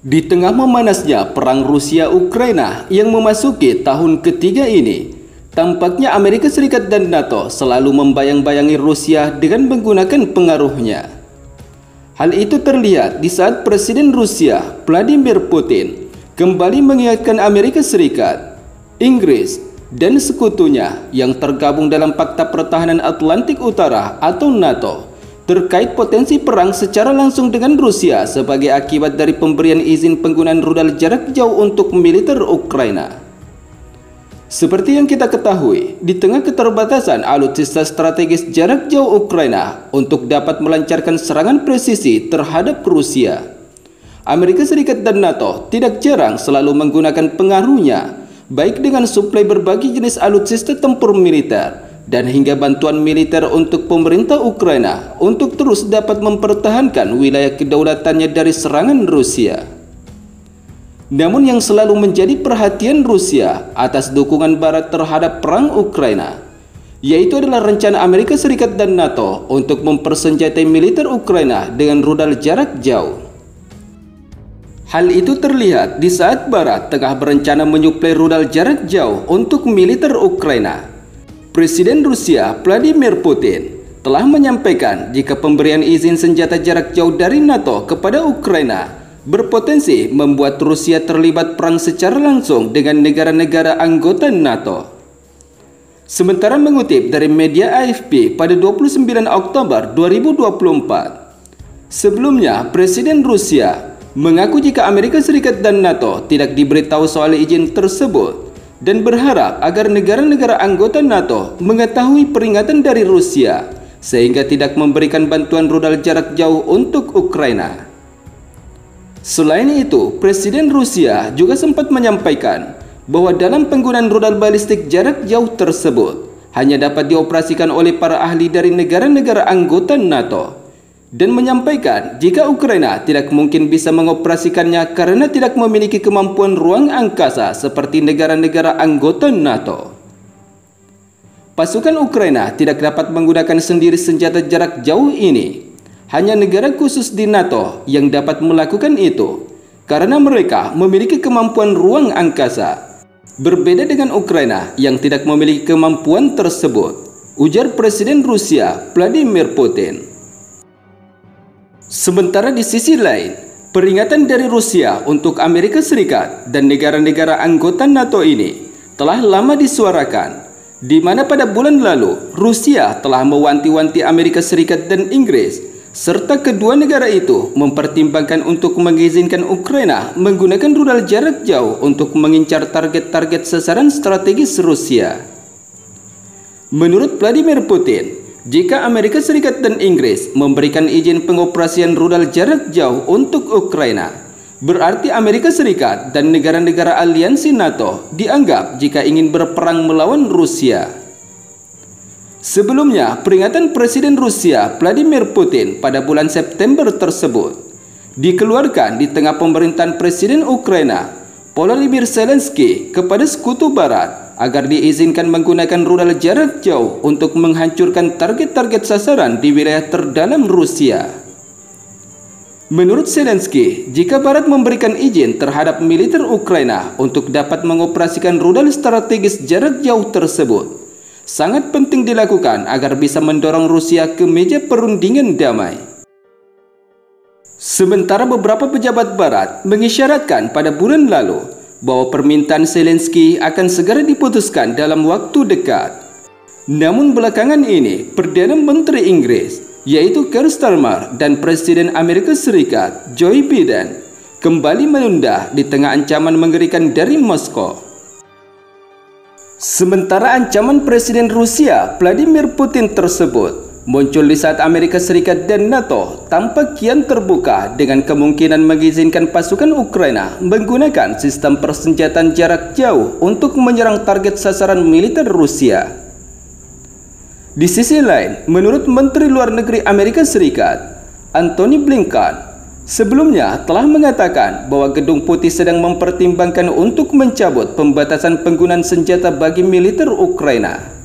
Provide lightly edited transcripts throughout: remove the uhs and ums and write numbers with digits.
Di tengah memanasnya perang Rusia-Ukraina yang memasuki tahun ketiga ini, tampaknya Amerika Serikat dan NATO selalu membayang-bayangi Rusia dengan menggunakan pengaruhnya. Hal itu terlihat di saat Presiden Rusia, Vladimir Putin, kembali mengingatkan Amerika Serikat, Inggris, dan sekutunya yang tergabung dalam Fakta Pertahanan Atlantik Utara atau NATO terkait potensi perang secara langsung dengan Rusia sebagai akibat dari pemberian izin penggunaan rudal jarak jauh untuk militer Ukraina. Seperti yang kita ketahui, di tengah keterbatasan alutsista strategis jarak jauh Ukraina untuk dapat melancarkan serangan presisi terhadap Rusia, Amerika Serikat dan NATO tidak jarang selalu menggunakan pengaruhnya, baik dengan suplai berbagai jenis alutsista tempur militer dan hingga bantuan militer untuk pemerintah Ukraina untuk terus dapat mempertahankan wilayah kedaulatannya dari serangan Rusia. Namun yang selalu menjadi perhatian Rusia atas dukungan Barat terhadap perang Ukraina, yaitu adalah rencana Amerika Serikat dan NATO untuk mempersenjatai militer Ukraina dengan rudal jarak jauh. Hal itu terlihat di saat Barat tengah berencana menyuplai rudal jarak jauh untuk militer Ukraina. Presiden Rusia, Vladimir Putin, telah menyampaikan jika pemberian izin senjata jarak jauh dari NATO kepada Ukraina berpotensi membuat Rusia terlibat perang secara langsung dengan negara-negara anggota NATO. Sementara mengutip dari media AFP pada 29 Oktober 2024, sebelumnya Presiden Rusia mengaku jika Amerika Serikat dan NATO tidak diberitahu soal izin tersebut dan berharap agar negara-negara anggota NATO mengetahui peringatan dari Rusia sehingga tidak memberikan bantuan rudal jarak jauh untuk Ukraina. Selain itu, Presiden Rusia juga sempat menyampaikan bahwa dalam penggunaan rudal balistik jarak jauh tersebut hanya dapat dioperasikan oleh para ahli dari negara-negara anggota NATO dan menyampaikan jika Ukraina tidak mungkin bisa mengoperasikannya karena tidak memiliki kemampuan ruang angkasa seperti negara-negara anggota NATO. Pasukan Ukraina tidak dapat menggunakan sendiri senjata jarak jauh ini. Hanya negara khusus di NATO yang dapat melakukan itu karena mereka memiliki kemampuan ruang angkasa. Berbeda dengan Ukraina yang tidak memiliki kemampuan tersebut, ujar Presiden Rusia Vladimir Putin. Sementara di sisi lain, peringatan dari Rusia untuk Amerika Serikat dan negara-negara anggota NATO ini telah lama disuarakan, di mana pada bulan lalu Rusia telah mewanti-wanti Amerika Serikat dan Inggris, serta kedua negara itu mempertimbangkan untuk mengizinkan Ukraina menggunakan rudal jarak jauh untuk mengincar target-target sasaran strategis Rusia. Menurut Vladimir Putin, jika Amerika Serikat dan Inggris memberikan izin pengoperasian rudal jarak jauh untuk Ukraina, berarti Amerika Serikat dan negara-negara aliansi NATO dianggap jika ingin berperang melawan Rusia. Sebelumnya, peringatan Presiden Rusia Vladimir Putin pada bulan September tersebut dikeluarkan di tengah pemerintahan Presiden Ukraina Volodymyr Zelensky kepada sekutu Barat agar diizinkan menggunakan rudal jarak jauh untuk menghancurkan target-target sasaran di wilayah terdalam Rusia. Menurut Zelensky, jika Barat memberikan izin terhadap militer Ukraina untuk dapat mengoperasikan rudal strategis jarak jauh tersebut, sangat penting dilakukan agar bisa mendorong Rusia ke meja perundingan damai. Sementara beberapa pejabat Barat mengisyaratkan pada bulan lalu bahwa permintaan Zelensky akan segera diputuskan dalam waktu dekat. Namun belakangan ini, Perdana Menteri Inggris, yaitu Keir Starmer, dan Presiden Amerika Serikat, Joe Biden, kembali menunda di tengah ancaman mengerikan dari Moskow. Sementara ancaman Presiden Rusia Vladimir Putin tersebut muncul di saat Amerika Serikat dan NATO tampak kian terbuka dengan kemungkinan mengizinkan pasukan Ukraina menggunakan sistem persenjataan jarak jauh untuk menyerang target sasaran militer Rusia. Di sisi lain, menurut Menteri Luar Negeri Amerika Serikat, Antony Blinken, sebelumnya telah mengatakan bahwa Gedung Putih sedang mempertimbangkan untuk mencabut pembatasan penggunaan senjata bagi militer Ukraina.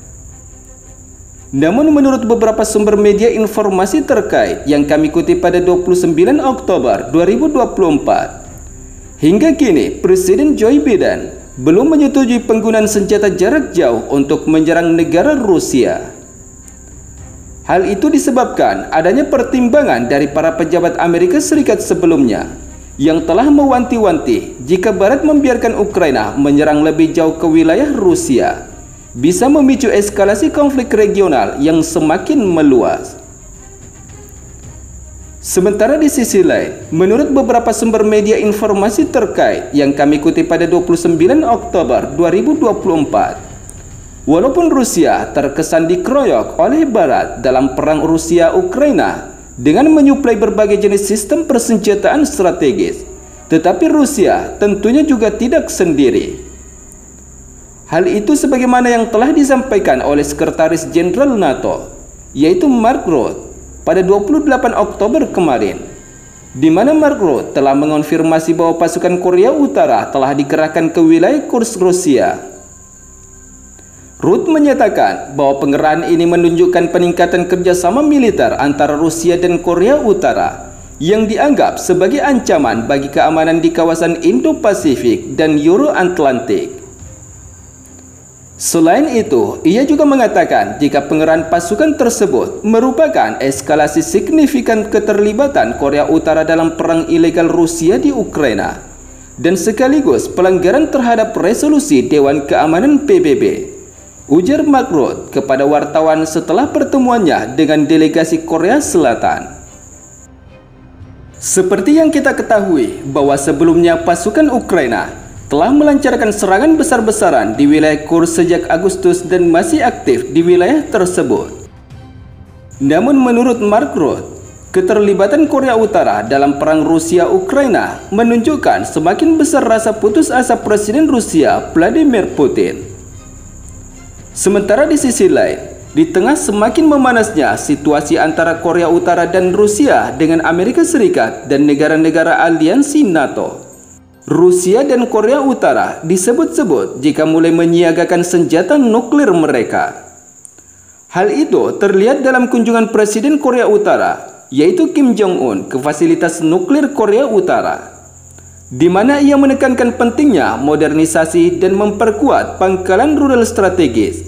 Namun menurut beberapa sumber media informasi terkait yang kami kutip pada 29 Oktober 2024, Hingga kini, Presiden Joe Biden belum menyetujui penggunaan senjata jarak jauh untuk menyerang negara Rusia. Hal itu disebabkan adanya pertimbangan dari para pejabat Amerika Serikat sebelumnya yang telah mewanti-wanti jika Barat membiarkan Ukraina menyerang lebih jauh ke wilayah Rusia, bisa memicu eskalasi konflik regional yang semakin meluas. Sementara di sisi lain, menurut beberapa sumber media informasi terkait yang kami kutip pada 29 Oktober 2024, walaupun Rusia terkesan dikeroyok oleh Barat dalam perang Rusia-Ukraina dengan menyuplai berbagai jenis sistem persenjataan strategis, tetapi Rusia tentunya juga tidak sendiri. Hal itu sebagaimana yang telah disampaikan oleh Sekretaris Jenderal NATO, yaitu Mark Rutte, pada 28 Oktober kemarin, di mana Mark Rutte telah mengonfirmasi bahwa pasukan Korea Utara telah dikerahkan ke wilayah Kursk, Rusia. Rutte menyatakan bahwa pengerahan ini menunjukkan peningkatan kerjasama militer antara Rusia dan Korea Utara yang dianggap sebagai ancaman bagi keamanan di kawasan Indo-Pasifik dan Euro-Atlantik. Selain itu, ia juga mengatakan jika pengerahan pasukan tersebut merupakan eskalasi signifikan keterlibatan Korea Utara dalam perang ilegal Rusia di Ukraina dan sekaligus pelanggaran terhadap resolusi Dewan Keamanan PBB, ujar Mark Rutte kepada wartawan setelah pertemuannya dengan delegasi Korea Selatan. Seperti yang kita ketahui bahwa sebelumnya pasukan Ukraina telah melancarkan serangan besar-besaran di wilayah Kursk sejak Agustus dan masih aktif di wilayah tersebut. Namun menurut Mark Rutte, keterlibatan Korea Utara dalam perang Rusia-Ukraina menunjukkan semakin besar rasa putus asa Presiden Rusia Vladimir Putin. Sementara di sisi lain, di tengah semakin memanasnya situasi antara Korea Utara dan Rusia dengan Amerika Serikat dan negara-negara aliansi NATO, Rusia dan Korea Utara disebut-sebut jika mulai menyiagakan senjata nuklir mereka. Hal itu terlihat dalam kunjungan Presiden Korea Utara, yaitu Kim Jong-un, ke fasilitas nuklir Korea Utara, di mana ia menekankan pentingnya modernisasi dan memperkuat pangkalan rudal strategis,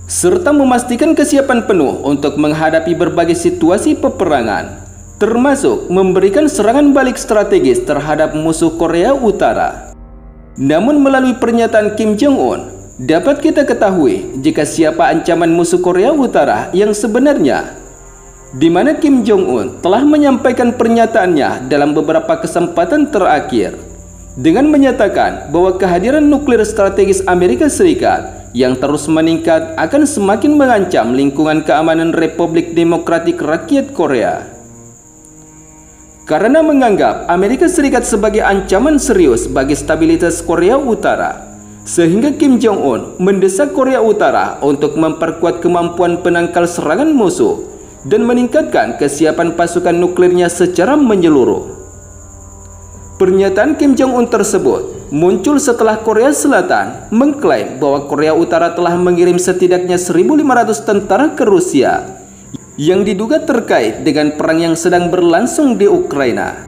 serta memastikan kesiapan penuh untuk menghadapi berbagai situasi peperangan, termasuk memberikan serangan balik strategis terhadap musuh Korea Utara. Namun melalui pernyataan Kim Jong-un, dapat kita ketahui jika siapa ancaman musuh Korea Utara yang sebenarnya, di mana Kim Jong-un telah menyampaikan pernyataannya dalam beberapa kesempatan terakhir, dengan menyatakan bahwa kehadiran nuklir strategis Amerika Serikat yang terus meningkat akan semakin mengancam lingkungan keamanan Republik Demokratik Rakyat Korea. Karena menganggap Amerika Serikat sebagai ancaman serius bagi stabilitas Korea Utara, sehingga Kim Jong-un mendesak Korea Utara untuk memperkuat kemampuan penangkal serangan musuh dan meningkatkan kesiapan pasukan nuklirnya secara menyeluruh. Pernyataan Kim Jong-un tersebut muncul setelah Korea Selatan mengklaim bahwa Korea Utara telah mengirim setidaknya 1.500 tentara ke Rusia yang diduga terkait dengan perang yang sedang berlangsung di Ukraina.